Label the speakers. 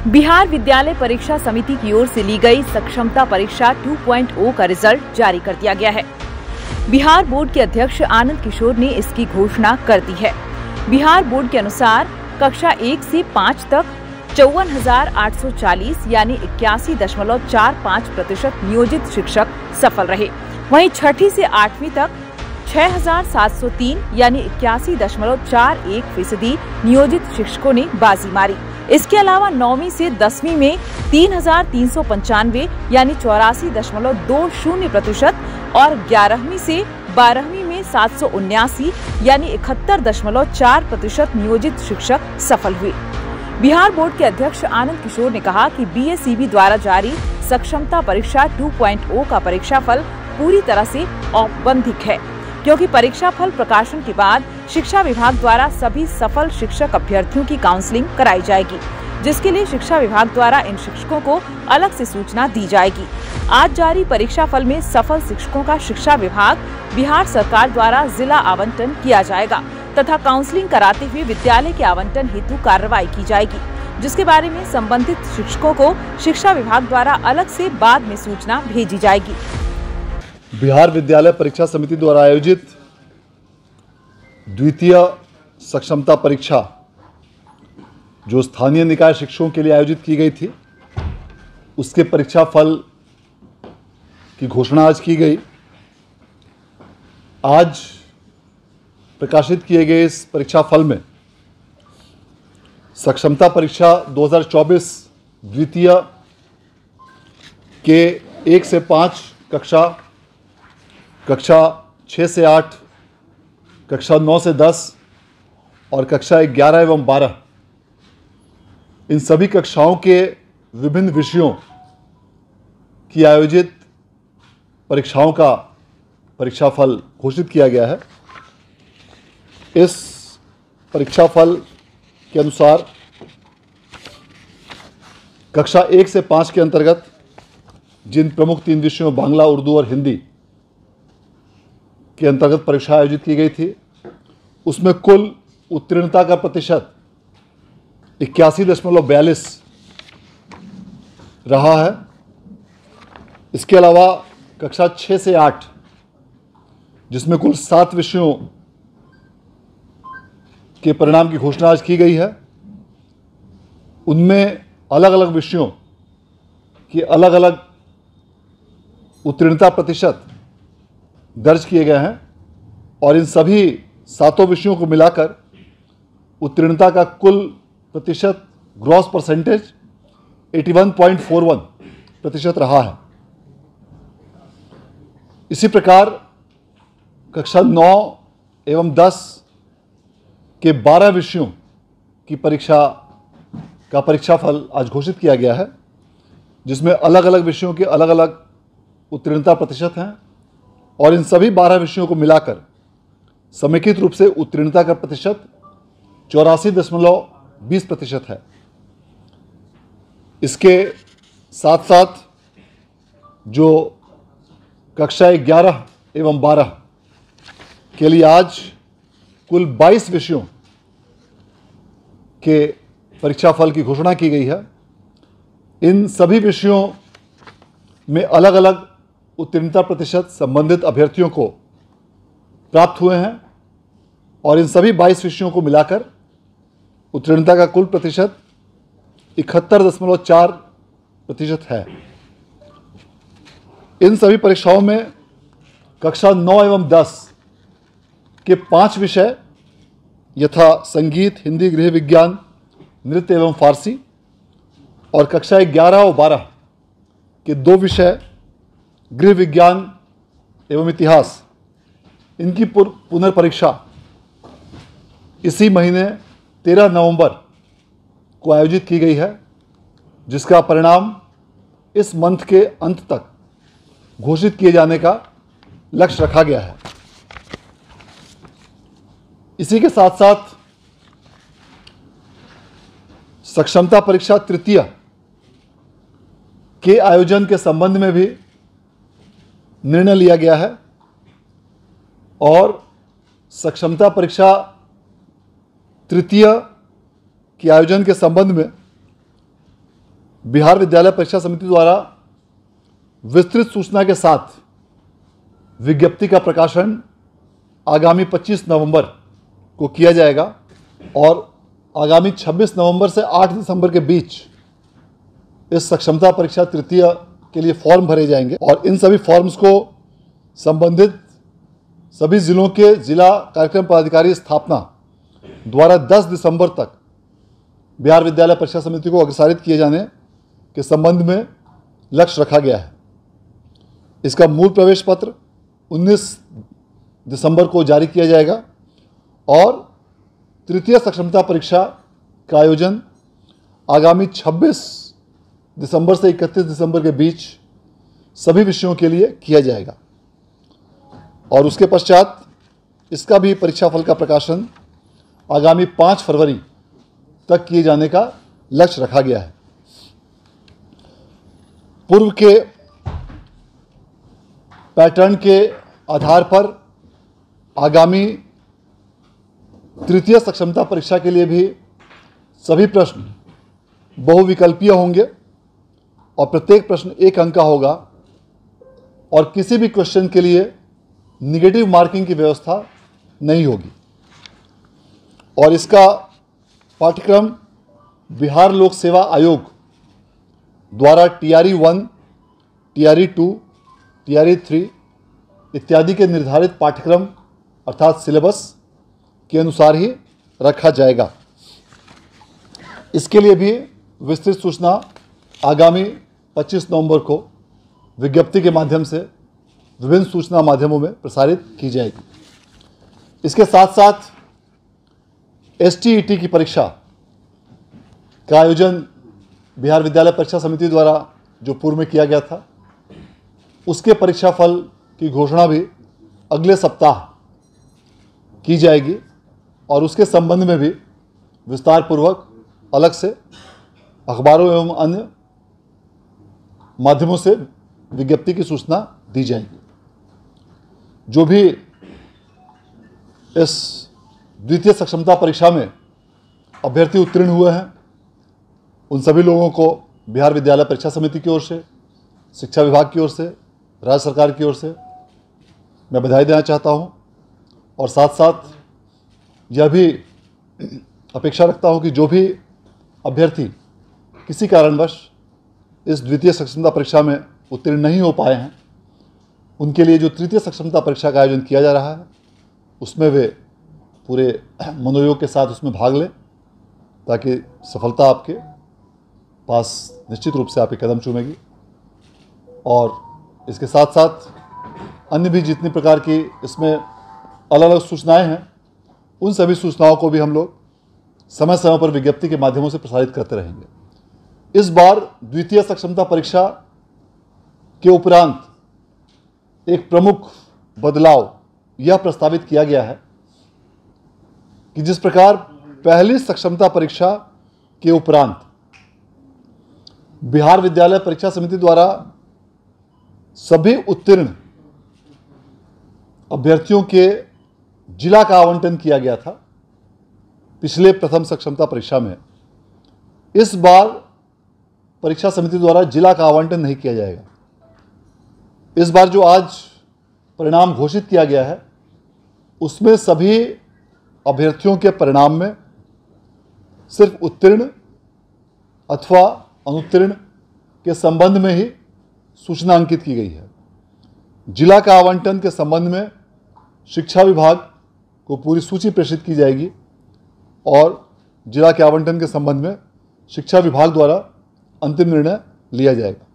Speaker 1: बिहार विद्यालय परीक्षा समिति की ओर से ली गई सक्षमता परीक्षा 2.0 का रिजल्ट जारी कर दिया गया है। बिहार बोर्ड के अध्यक्ष आनंद किशोर ने इसकी घोषणा कर दी है। बिहार बोर्ड के अनुसार कक्षा 1 से 5 तक 54,840 यानी 81.45% नियोजित शिक्षक सफल रहे। वहीं छठी से 8वीं तक 6,703 यानी 81.41% नियोजित शिक्षकों ने बाजी मारी। इसके अलावा 9वीं से 10वीं में 3,395 यानी 84.20% और 11वीं से 12वीं में 779 यानी 71.4% नियोजित शिक्षक सफल हुए। बिहार बोर्ड के अध्यक्ष आनंद किशोर ने कहा कि बीएसईबी द्वारा जारी सक्षमता परीक्षा 2.0 का परीक्षाफल पूरी तरह से औपबंधिक है, क्योंकि परीक्षाफल प्रकाशन के बाद शिक्षा विभाग द्वारा सभी सफल शिक्षक अभ्यर्थियों की काउंसलिंग कराई जाएगी, जिसके लिए शिक्षा विभाग द्वारा इन शिक्षकों को अलग से सूचना दी जाएगी। आज जारी परीक्षाफल में सफल शिक्षकों का शिक्षा विभाग बिहार सरकार द्वारा जिला आवंटन किया जाएगा तथा काउंसलिंग कराते हुए विद्यालय के आवंटन हेतु कार्रवाई की जाएगी, जिसके बारे में संबंधित शिक्षकों को शिक्षा विभाग द्वारा अलग से बाद में सूचना भेजी जाएगी।
Speaker 2: बिहार विद्यालय परीक्षा समिति द्वारा आयोजित द्वितीय सक्षमता परीक्षा जो स्थानीय निकाय शिक्षकों के लिए आयोजित की गई थी, उसके परीक्षा फल की घोषणा आज की गई। आज प्रकाशित किए गए इस परीक्षा फल में सक्षमता परीक्षा 2024 द्वितीय के 1 से 5 कक्षा 6 से 8, कक्षा 9 से 10 और कक्षा 11 एवं 12 इन सभी कक्षाओं के विभिन्न विषयों की आयोजित परीक्षाओं का परीक्षाफल घोषित किया गया है। इस परीक्षाफल के अनुसार कक्षा 1 से 5 के अंतर्गत जिन प्रमुख 3 विषयों बांग्ला, उर्दू और हिंदी के अंतर्गत परीक्षा आयोजित की गई थी, उसमें कुल उत्तीर्णता का प्रतिशत 81.42 रहा है। इसके अलावा कक्षा 6 से 8 जिसमें कुल 7 विषयों के परिणाम की घोषणा आज की गई है, उनमें अलग अलग विषयों की अलग अलग उत्तीर्णता प्रतिशत दर्ज किए गए हैं और इन सभी 7 विषयों को मिलाकर उत्तीर्णता का कुल प्रतिशत ग्रॉस परसेंटेज 81.41% रहा है। इसी प्रकार कक्षा 9 एवं 10 के 12 विषयों की परीक्षा का परीक्षाफल आज घोषित किया गया है, जिसमें अलग अलग विषयों के अलग अलग उत्तीर्णता प्रतिशत हैं और इन सभी 12 विषयों को मिलाकर समेकित रूप से उत्तीर्णता का प्रतिशत 84.20% है। इसके साथ साथ जो कक्षा 11 एवं 12 के लिए आज कुल 22 विषयों के परीक्षाफल की घोषणा की गई है। इन सभी विषयों में अलग अलग उत्तीर्णता प्रतिशत संबंधित अभ्यर्थियों को प्राप्त हुए हैं और इन सभी 22 विषयों को मिलाकर उत्तीर्णता का कुल प्रतिशत 71.4% है। इन सभी परीक्षाओं में कक्षा 9 एवं 10 के 5 विषय यथा संगीत, हिंदी, गृह विज्ञान, नृत्य एवं फारसी और कक्षा 11 और 12 के 2 विषय गृह विज्ञान एवं इतिहास, इनकी पुनर्परीक्षा इसी महीने 13 नवंबर को आयोजित की गई है, जिसका परिणाम इस मंथ के अंत तक घोषित किए जाने का लक्ष्य रखा गया है। इसी के साथ साथ सक्षमता परीक्षा तृतीय के आयोजन के संबंध में भी निर्णय लिया गया है और सक्षमता परीक्षा तृतीय के आयोजन के संबंध में बिहार विद्यालय परीक्षा समिति द्वारा विस्तृत सूचना के साथ विज्ञप्ति का प्रकाशन आगामी 25 नवंबर को किया जाएगा और आगामी 26 नवंबर से 8 दिसंबर के बीच इस सक्षमता परीक्षा तृतीय के लिए फॉर्म भरे जाएंगे और इन सभी फॉर्म्स को संबंधित सभी जिलों के जिला कार्यक्रम पदाधिकारी स्थापना द्वारा 10 दिसंबर तक बिहार विद्यालय परीक्षा समिति को अग्रसारित किए जाने के संबंध में लक्ष्य रखा गया है। इसका मूल प्रवेश पत्र 19 दिसंबर को जारी किया जाएगा और तृतीय सक्षमता परीक्षा का आयोजन आगामी 26 दिसंबर से 31 दिसंबर के बीच सभी विषयों के लिए किया जाएगा और उसके पश्चात इसका भी परीक्षाफल का प्रकाशन आगामी 5 फरवरी तक किए जाने का लक्ष्य रखा गया है। पूर्व के पैटर्न के आधार पर आगामी तृतीय सक्षमता परीक्षा के लिए भी सभी प्रश्न बहुविकल्पीय होंगे और प्रत्येक प्रश्न 1 अंक का होगा और किसी भी क्वेश्चन के लिए निगेटिव मार्किंग की व्यवस्था नहीं होगी और इसका पाठ्यक्रम बिहार लोक सेवा आयोग द्वारा TRE 1, TRE 2, TRE 3 इत्यादि के निर्धारित पाठ्यक्रम अर्थात सिलेबस के अनुसार ही रखा जाएगा। इसके लिए भी विस्तृत सूचना आगामी 25 नवंबर को विज्ञप्ति के माध्यम से विभिन्न सूचना माध्यमों में प्रसारित की जाएगी। इसके साथ साथ STET की परीक्षा का आयोजन बिहार विद्यालय परीक्षा समिति द्वारा जो पूर्व में किया गया था उसके परीक्षाफल की घोषणा भी अगले सप्ताह की जाएगी और उसके संबंध में भी विस्तार पूर्वक अलग से अखबारों एवं अन्य माध्यमों से विज्ञप्ति की सूचना दी जाएगी। जो भी इस द्वितीय सक्षमता परीक्षा में अभ्यर्थी उत्तीर्ण हुए हैं उन सभी लोगों को बिहार विद्यालय परीक्षा समिति की ओर से, शिक्षा विभाग की ओर से, राज्य सरकार की ओर से मैं बधाई देना चाहता हूं और साथ साथ यह भी अपेक्षा रखता हूं कि जो भी अभ्यर्थी किसी कारणवश इस द्वितीय सक्षमता परीक्षा में उत्तीर्ण नहीं हो पाए हैं उनके लिए जो तृतीय सक्षमता परीक्षा का आयोजन किया जा रहा है उसमें वे पूरे मनोयोग के साथ उसमें भाग लें ताकि सफलता आपके पास निश्चित रूप से आपके कदम चूमेगी। और इसके साथ साथ अन्य भी जितनी प्रकार की इसमें अलग अलग सूचनाएं हैं उन सभी सूचनाओं को भी हम लोग समय समय पर विज्ञप्ति के माध्यमों से प्रसारित करते रहेंगे। इस बार द्वितीय सक्षमता परीक्षा के उपरांत एक प्रमुख बदलाव यह प्रस्तावित किया गया है कि जिस प्रकार पहली सक्षमता परीक्षा के उपरांत बिहार विद्यालय परीक्षा समिति द्वारा सभी उत्तीर्ण अभ्यर्थियों के जिला का आवंटन किया गया था पिछले प्रथम सक्षमता परीक्षा में, इस बार परीक्षा समिति द्वारा जिला का आवंटन नहीं किया जाएगा। इस बार जो आज परिणाम घोषित किया गया है उसमें सभी अभ्यर्थियों के परिणाम में सिर्फ उत्तीर्ण अथवा अनुत्तीर्ण के संबंध में ही सूचना अंकित की गई है। जिला का आवंटन के संबंध में शिक्षा विभाग को पूरी सूची प्रेषित की जाएगी और जिला के आवंटन के संबंध में शिक्षा विभाग द्वारा अंतिम निर्णय लिया जाएगा।